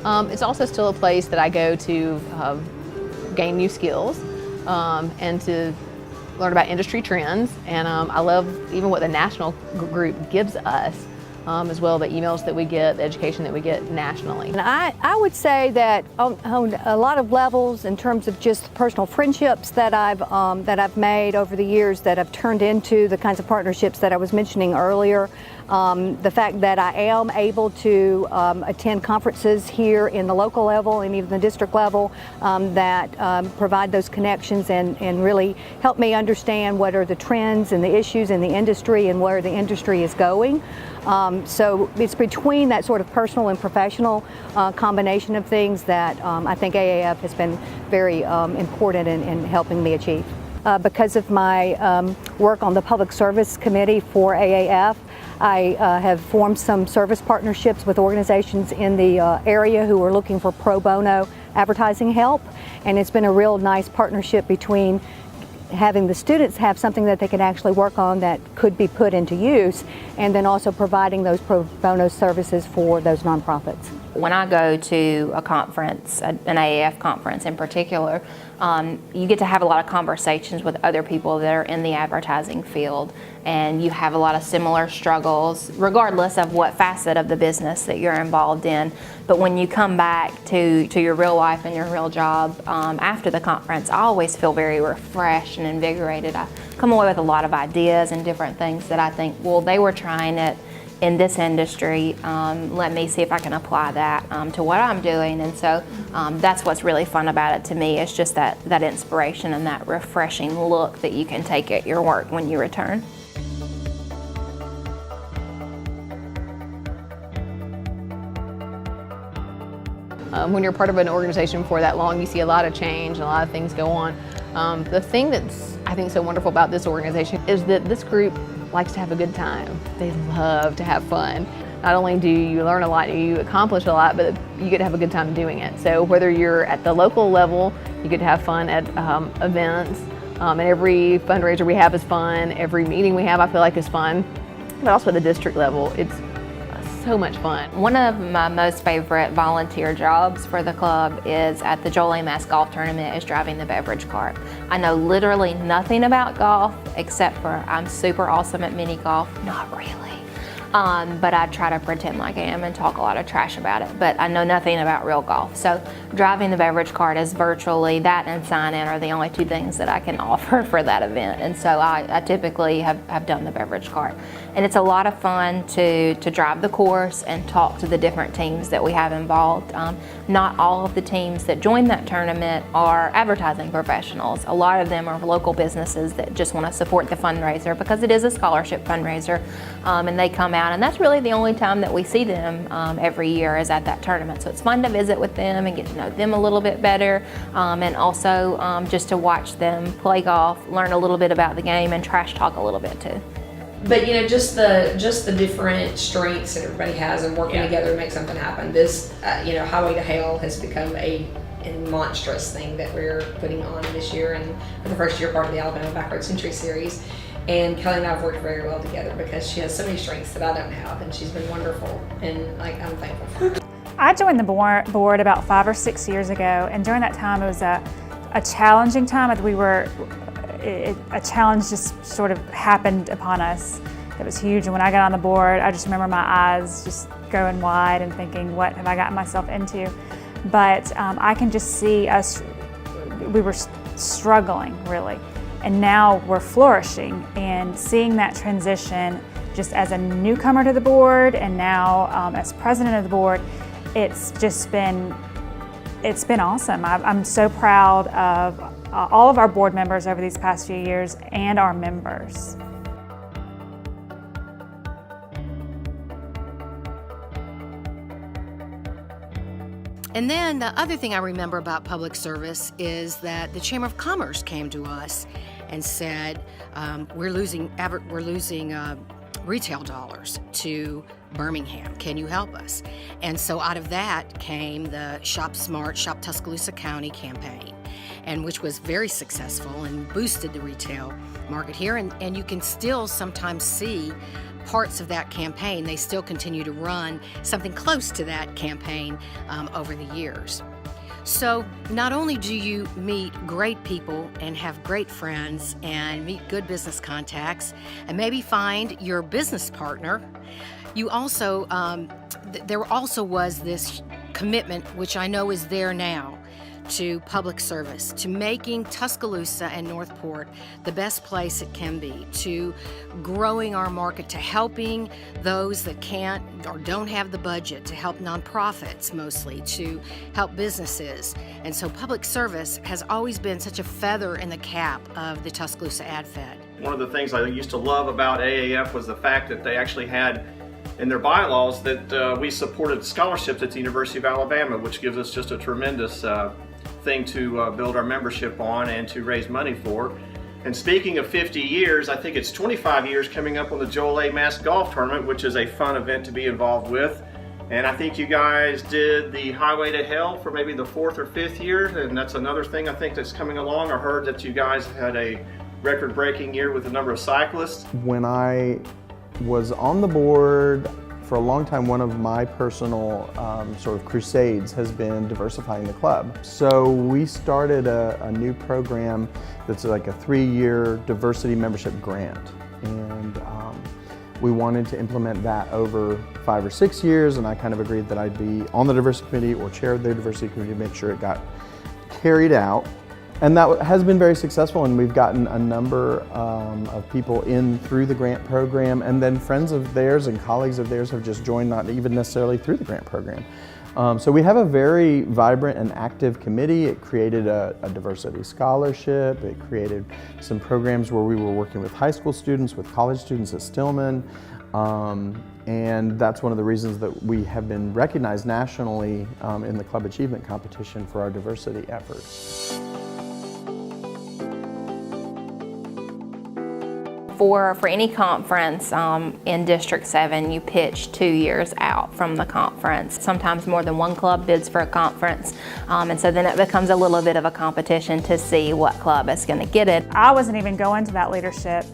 It's also still a place that I go to gain new skills and to learn about industry trends. And I love even what the national group gives us as well, the emails that we get, the education that we get nationally. And I would say that on a lot of levels, in terms of just personal friendships that I've made over the years that have turned into the kinds of partnerships that I was mentioning earlier, the fact that I am able to attend conferences here in the local level and even the district level that provide those connections and really help me understand what are the trends and the issues in the industry and where the industry is going. So it's between that sort of personal and professional combination of things that I think AAF has been very important in helping me achieve. Because of my work on the Public Service Committee for AAF, I have formed some service partnerships with organizations in the area who are looking for pro bono advertising help, and it's been a real nice partnership between having the students have something that they can actually work on that could be put into use, and then also providing those pro bono services for those nonprofits. When I go to a conference, an AAF conference in particular, you get to have a lot of conversations with other people that are in the advertising field, and you have a lot of similar struggles regardless of what facet of the business that you're involved in. But when you come back to your real life and your real job after the conference, I always feel very refreshed and invigorated. I come away with a lot of ideas and different things that I think, well, they were trying it in this industry, let me see if I can apply that to what I'm doing. And so that's what's really fun about it to me. It's just that inspiration and that refreshing look that you can take at your work when you return. When you're part of an organization for that long, you see a lot of change and a lot of things go on. The thing that's, I think, so wonderful about this organization is that this group likes to have a good time. They love to have fun. Not only do you learn a lot, you accomplish a lot, but you get to have a good time doing it. So whether you're at the local level, you get to have fun at events, and every fundraiser we have is fun. Every meeting we have, I feel like, is fun. But also at the district level, it's so much fun. One of my most favorite volunteer jobs for the club is at the Joel A. Mass Golf Tournament is driving the beverage cart. I know literally nothing about golf except for I'm super awesome at mini golf. Not really. But I try to pretend like I am and talk a lot of trash about it, but I know nothing about real golf. So driving the beverage cart is virtually, that and sign-in are the only two things that I can offer for that event. And so I typically have done the beverage cart. And it's a lot of fun to drive the course and talk to the different teams that we have involved. Not all of the teams that join that tournament are advertising professionals. A lot of them are local businesses that just want to support the fundraiser because it is a scholarship fundraiser, and they come out, and that's really the only time that we see them every year is at that tournament. So it's fun to visit with them and get to know them a little bit better, and also just to watch them play golf, learn a little bit about the game, and trash talk a little bit too. But you know, just the different strengths that everybody has and working together to make something happen. This, you know, Highway to Hell has become a monstrous thing that we're putting on this year, and for the first year part of the Alabama Backroad Century Series. And Kelly and I have worked very well together because she has so many strengths that I don't have, and she's been wonderful, and like I'm thankful for her. I joined the board about 5 or 6 years ago, and during that time it was a challenging time. A challenge just sort of happened upon us that was huge, and when I got on the board, I just remember my eyes just going wide and thinking, what have I gotten myself into? But I can just see we were struggling really, and now we're flourishing, and seeing that transition just as a newcomer to the board and now as president of the board, it's been awesome. I'm so proud of all of our board members over these past few years and our members. And then the other thing I remember about public service is that the Chamber of Commerce came to us and said, we're losing retail dollars to Birmingham. Can you help us? And so out of that came the Shop Smart, Shop Tuscaloosa County campaign. and which was very successful and boosted the retail market here. And you can still sometimes see parts of that campaign. They still continue to run something close to that campaign over the years. So not only do you meet great people and have great friends and meet good business contacts and maybe find your business partner, you also, there also was this commitment, which I know is there now, to public service, to making Tuscaloosa and Northport the best place it can be, to growing our market, to helping those that can't or don't have the budget, to help nonprofits mostly, to help businesses. And so public service has always been such a feather in the cap of the Tuscaloosa AdFed. One of the things I used to love about AAF was the fact that they actually had in their bylaws that we supported scholarships at the University of Alabama, which gives us just a tremendous thing to build our membership on and to raise money for. And speaking of 50 years, I think it's 25 years coming up on the Joel A. Mass Golf Tournament, which is a fun event to be involved with. And I think you guys did the Highway to Hell for maybe the 4th or 5th year, and that's another thing I think that's coming along. I heard that you guys had a record-breaking year with the number of cyclists. When I was on the board for a long time, one of my personal sort of crusades has been diversifying the club. So we started a new program that's like a 3-year diversity membership grant. And we wanted to implement that over 5 or 6 years, and I kind of agreed that I'd be on the diversity committee or chair of the diversity committee to make sure it got carried out. And that has been very successful, and we've gotten a number of people in through the grant program, and then friends of theirs and colleagues of theirs have just joined, not even necessarily through the grant program. So we have a very vibrant and active committee. It created a diversity scholarship. It created some programs where we were working with high school students, with college students at Stillman. And that's one of the reasons that we have been recognized nationally in the Club Achievement Competition for our diversity efforts. For any conference in District 7, you pitch 2 years out from the conference. Sometimes more than one club bids for a conference, and so then it becomes a little bit of a competition to see what club is going to get it. I wasn't even going to that leadership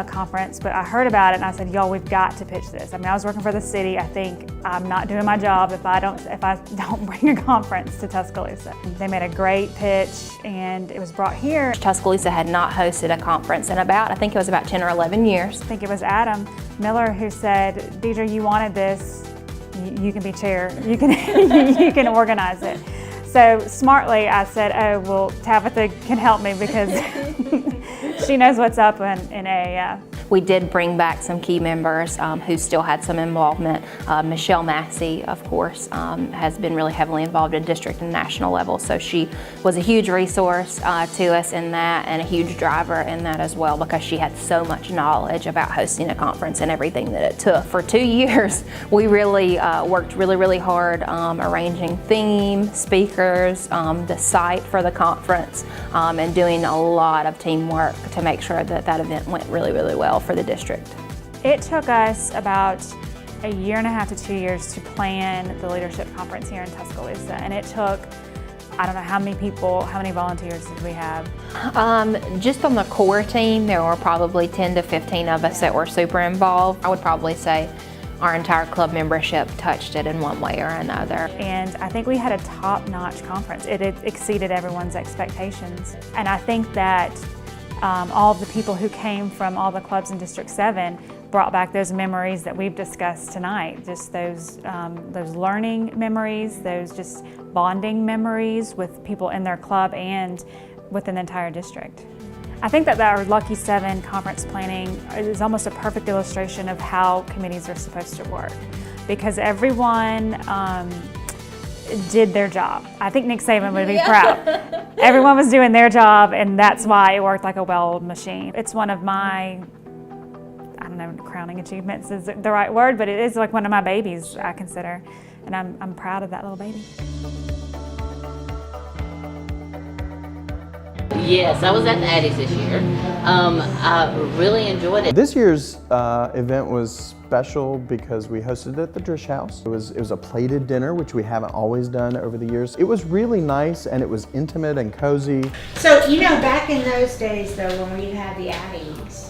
conference, but I heard about it and I said, y'all, we've got to pitch this. I mean, I was working for the city. I think I'm not doing my job if I don't bring a conference to Tuscaloosa. They made a great pitch and it was brought here. Tuscaloosa had not hosted a conference in I think it was about 10 or 11 years. I think it was Adam Miller who said, Deidre, you wanted this, you can be chair, you can, you can organize it. So smartly I said, oh, well, Tabitha can help me because she knows what's up in AAF. We did bring back some key members who still had some involvement. Michelle Massey, of course, has been really heavily involved in district and national level, so she was a huge resource to us in that and a huge driver in that as well because she had so much knowledge about hosting a conference and everything that it took. For 2 years, we really worked really hard arranging theme, speakers, the site for the conference, and doing a lot of teamwork to make sure that that event went really well for the district. It took us about 1.5 to 2 years to plan the leadership conference here in Tuscaloosa, and it took, I don't know how many people, how many volunteers did we have? Just on the core team, there were probably 10 to 15 of us that were super involved. I would probably say our entire club membership touched it in one way or another. And I think we had a top-notch conference. It exceeded everyone's expectations. And I think that all of the people who came from all the clubs in District 7 brought back those memories that we've discussed tonight, just those learning memories, those just bonding memories with people in their club and within the entire district. I think that our Lucky 7 conference planning is almost a perfect illustration of how committees are supposed to work because everyone did their job. I think Nick Saban would be proud. Everyone was doing their job and that's why it worked like a well-oiled machine. It's one of my, I don't know, crowning achievements is the right word, but it is like one of my babies, I consider. And I'm proud of that little baby. Yes, I was at the Addies this year. I really enjoyed it. This year's event was special because we hosted it at the Drish House. It was a plated dinner, which we haven't always done over the years. It was really nice and it was intimate and cozy. So, you know, back in those days though, when we had the Addies,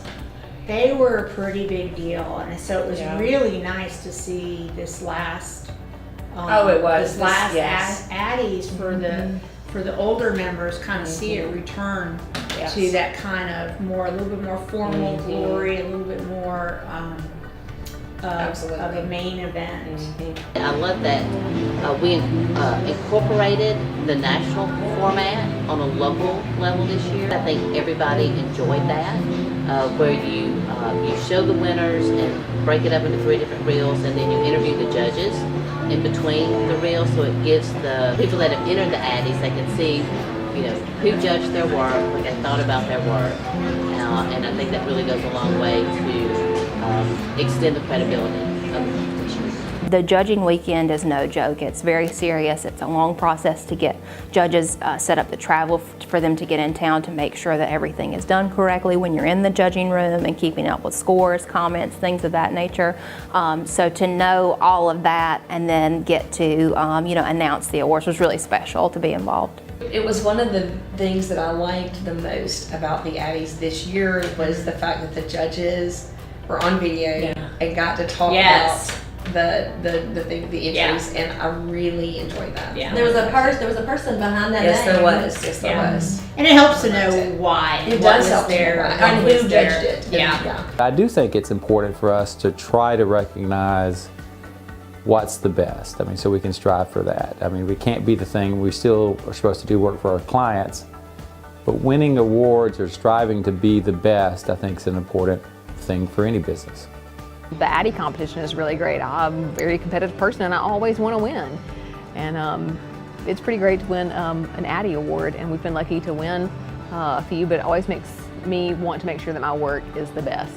they were a pretty big deal, and so it was really nice to see this last. It was this last yes. Addies for the older members, kind of see it return to that kind of a little bit more formal glory, a little bit more of a main event. I love that we incorporated the national format on a local level this year. I think everybody enjoyed that, where you show the winners and break it up into 3 different reels, and then you interview the judges in between the reels, so it gives the people that have entered the Addies, they can see, you know, who judged their work, what they thought about their work, and I think that really goes a long way to extend the credibility of the competition. The judging weekend is no joke. It's very serious. It's a long process to get judges set up to travel for them to get in town to make sure that everything is done correctly when you're in the judging room and keeping up with scores, comments, things of that nature. So to know all of that and then get to announce the awards was really special to be involved. It was one of the things that I liked the most about the Addies this year was the fact that the judges were on video and got to talk about the entries, and I really enjoyed that. Yeah. There was a person behind that. Yes, name. there was. Yes, there was. And it helps to know why. It does help there and who judged it. Yeah. I do think it's important for us to try to recognize what's the best. I mean, so we can strive for that. I mean, we can't be the thing. We still are supposed to do work for our clients, but winning awards or striving to be the best, I think, is an important thing for any business. The Addie competition is really great. I'm a very competitive person and I always want to win. And it's pretty great to win an Addie award, and we've been lucky to win a few, but it always makes me want to make sure that my work is the best.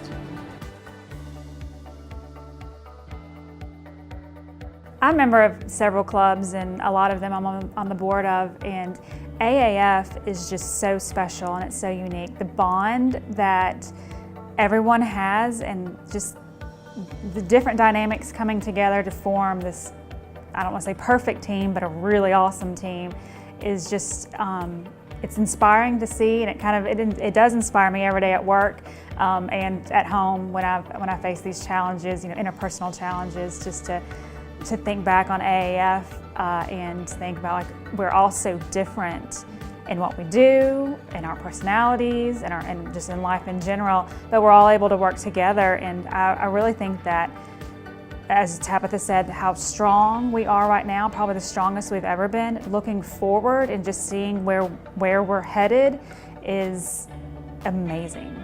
I'm a member of several clubs, and a lot of them I'm on the board of, and AAF is just so special and it's so unique. The bond that everyone has and just the different dynamics coming together to form this, I don't want to say perfect team, but a really awesome team is just, it's inspiring to see, and it does inspire me every day at work and at home when I face these challenges, interpersonal challenges, just to think back on AAF and think about we're all so different in what we do, in our personalities, and just in life in general, but we're all able to work together. And I really think that, as Tabitha said, how strong we are right now, probably the strongest we've ever been. Looking forward and just seeing where we're headed is amazing.